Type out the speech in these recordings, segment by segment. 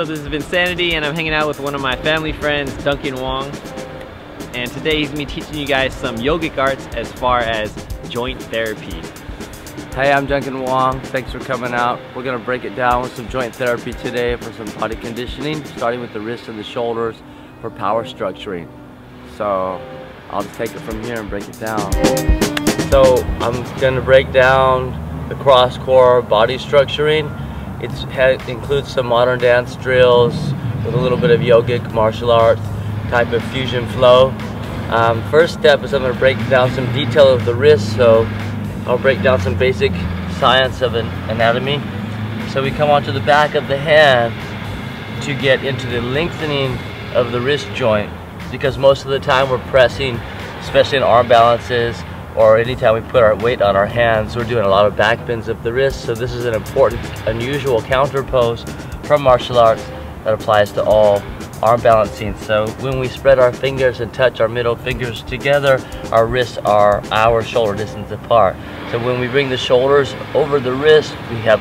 up? This is VincaniTV, and I'm hanging out with one of my family friends, Duncan Wong. And today he's going to be teaching you guys some yogic arts as far as joint therapy. Hey, I'm Duncan Wong. Thanks for coming out. We're going to break it down with some joint therapy today for some body conditioning, starting with the wrists and the shoulders for power structuring. So I'll just take it from here and break it down. So I'm going to break down the cross-core body structuring. It includes some modern dance drills with a little bit of yogic martial arts type of fusion flow. First step is I'm going to break down some detail of the wrist, so I'll break down some basic science of anatomy. So we come onto the back of the hand to get into the lengthening of the wrist joint, because most of the time we're pressing, especially in arm balances or anytime we put our weight on our hands, we're doing a lot of back bends of the wrist. So this is an important, unusual counter pose from martial arts that applies to all arm balancing. So when we spread our fingers and touch our middle fingers together, our wrists are our shoulder distance apart. So when we bring the shoulders over the wrist, we have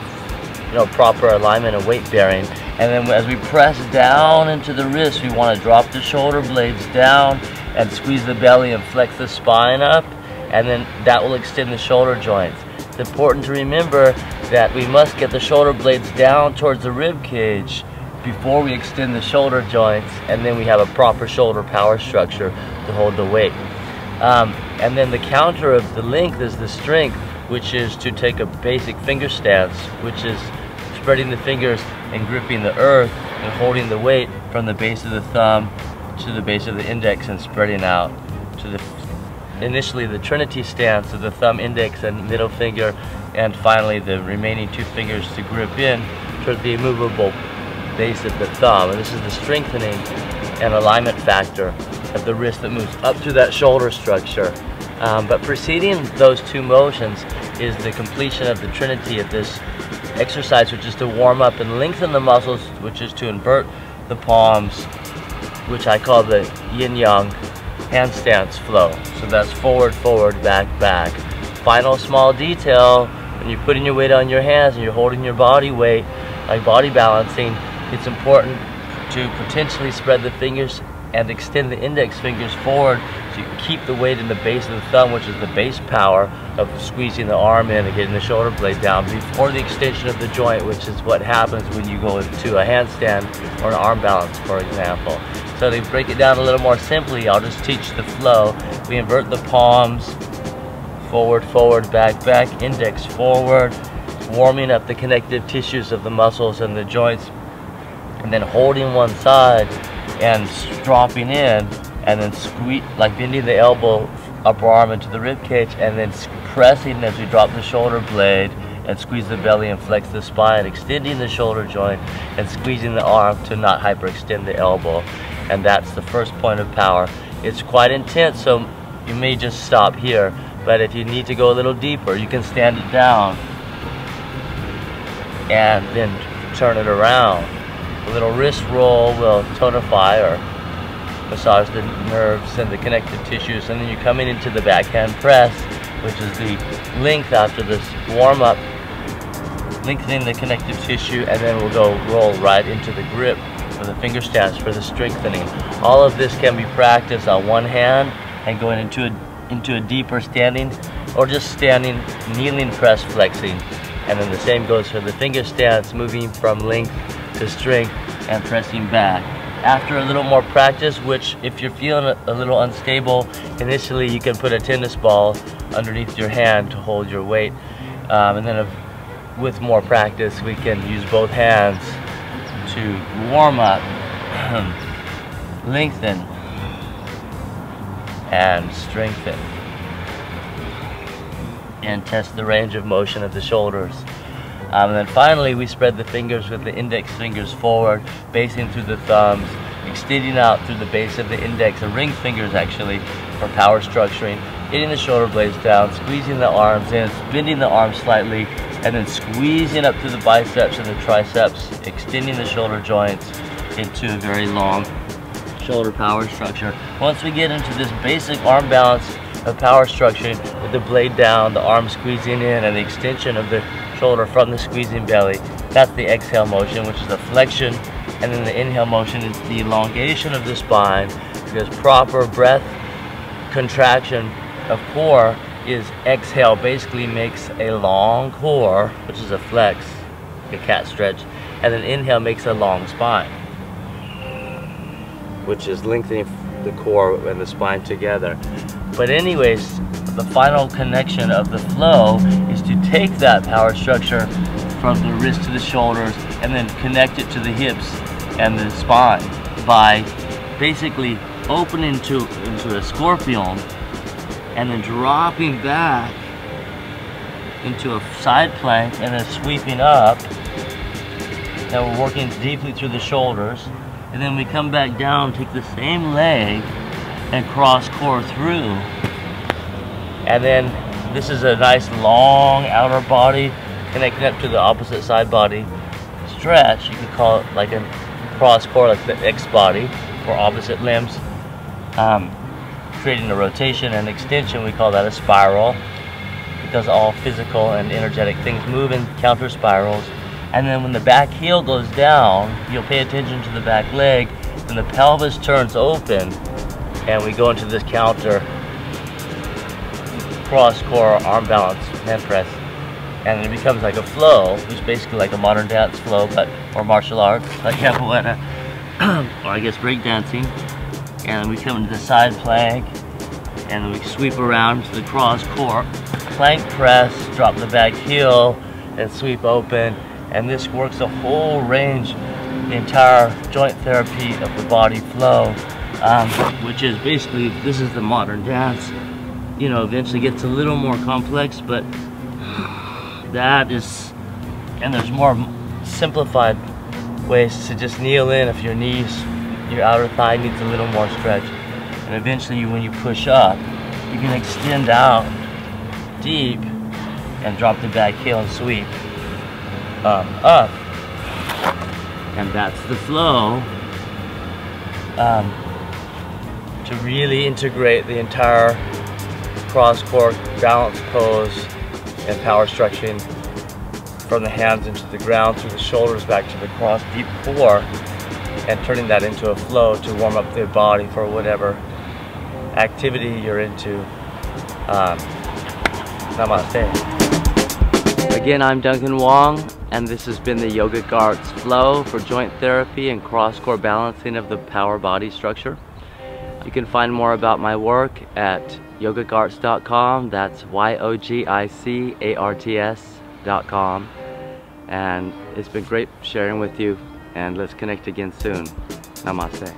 proper alignment and weight bearing. And then as we press down into the wrist, we want to drop the shoulder blades down and squeeze the belly and flex the spine up, and then that will extend the shoulder joints. It's important to remember that we must get the shoulder blades down towards the rib cage before we extend the shoulder joints, and then we have a proper shoulder power structure to hold the weight. And then the counter of the length is the strength, which is to take a basic finger stance, which is spreading the fingers and gripping the earth and holding the weight from the base of the thumb to the base of the index and spreading out to initially the Trinity stance of the thumb, index, and middle finger, and finally the remaining two fingers to grip in towards the immovable base of the thumb. And this is the strengthening and alignment factor of the wrist that moves up to that shoulder structure. But preceding those two motions is the completion of the Trinity of this exercise, which is to warm up and lengthen the muscles, which is to invert the palms, which I call the Yin-Yang Handstands flow. So that's forward, forward, back, back. Final small detail, when you're putting your weight on your hands and you're holding your body weight, like body balancing, it's important to potentially spread the fingers and extend the index fingers forward so you keep the weight in the base of the thumb, which is the base power of squeezing the arm in and getting the shoulder blade down before the extension of the joint, which is what happens when you go into a handstand or an arm balance, for example. So to break it down a little more simply, I'll just teach the flow. We invert the palms, forward, forward, back, back, index forward, warming up the connective tissues of the muscles and the joints, and then holding one side and dropping in, and then squeeze, like bending the elbow, upper arm into the rib cage, and then pressing as we drop the shoulder blade and squeeze the belly and flex the spine, extending the shoulder joint and squeezing the arm to not hyperextend the elbow. And that's the first point of power. It's quite intense, so you may just stop here, but if you need to go a little deeper, you can stand it down and then turn it around. A little wrist roll will tonify or massage the nerves and the connective tissues, and then you're coming into the backhand press, which is the length after this warm-up, lengthening the connective tissue, and then we'll go roll right into the grip for the finger stance for the strengthening. All of this can be practiced on one hand and going into a deeper standing, or just standing, kneeling press flexing. And then the same goes for the finger stance, moving from length to strength and pressing back. After a little more practice, which if you're feeling a little unstable initially, you can put a tennis ball underneath your hand to hold your weight, and then with more practice we can use both hands to warm up, lengthen, and strengthen, and test the range of motion of the shoulders. And then finally we spread the fingers with the index fingers forward, basing through the thumbs, extending out through the base of the index, and ring fingers actually, for power structuring, getting the shoulder blades down, squeezing the arms in, bending the arms slightly, and then squeezing up through the biceps and the triceps, extending the shoulder joints into a very long shoulder power structure. Once we get into this basic arm balance of power structure with the blade down, the arm squeezing in, and the extension of the shoulder from the squeezing belly, that's the exhale motion, which is a flexion And then the inhale motion is the elongation of the spine, because proper breath contraction of core is exhale basically makes a long core, which is a flex, a cat stretch, and then inhale makes a long spine, which is lengthening the core and the spine together. But anyways, the final connection of the flow is to take that power structure from the wrist to the shoulders and then connect it to the hips and the spine by basically opening into a scorpion and then dropping back into a side plank and then sweeping up. Now we're working deeply through the shoulders, and then we come back down, take the same leg and cross core through. And then this is a nice long outer body connecting up to the opposite side body stretch. You could call it like a cross core, like the X body for opposite limbs, creating a rotation and extension. We call that a spiral, because all physical and energetic things move in counter spirals. And then when the back heel goes down, you'll pay attention to the back leg, and the pelvis turns open, and we go into this counter cross core arm balance hand press, and it becomes like a flow, which is basically like a modern dance flow, but or martial arts like capoeira, or I guess breakdancing. And we come into the side plank, and then we sweep around to the cross core plank press, drop the back heel, and sweep open. And this works the whole range, the entire joint therapy of the body flow, which is basically, this is the modern dance. You know, eventually gets a little more complex, but that is, and there's more simplified ways to just kneel in if your knees, your outer thigh needs a little more stretch. And eventually when you push up, you can extend out deep and drop the back heel and sweep up. And that's the flow to really integrate the entire cross core balance pose and power structuring from the hands into the ground, through the shoulders back to the cross deep core, and turning that into a flow to warm up the body for whatever activity you're into. Namaste. Again, I'm Duncan Wong, and this has been the Yogic Arts Flow for joint therapy and cross core balancing of the power body structure. You can find more about my work at yogicarts.com. That's YOGICARTS.com. And it's been great sharing with you, and let's connect again soon. Namaste.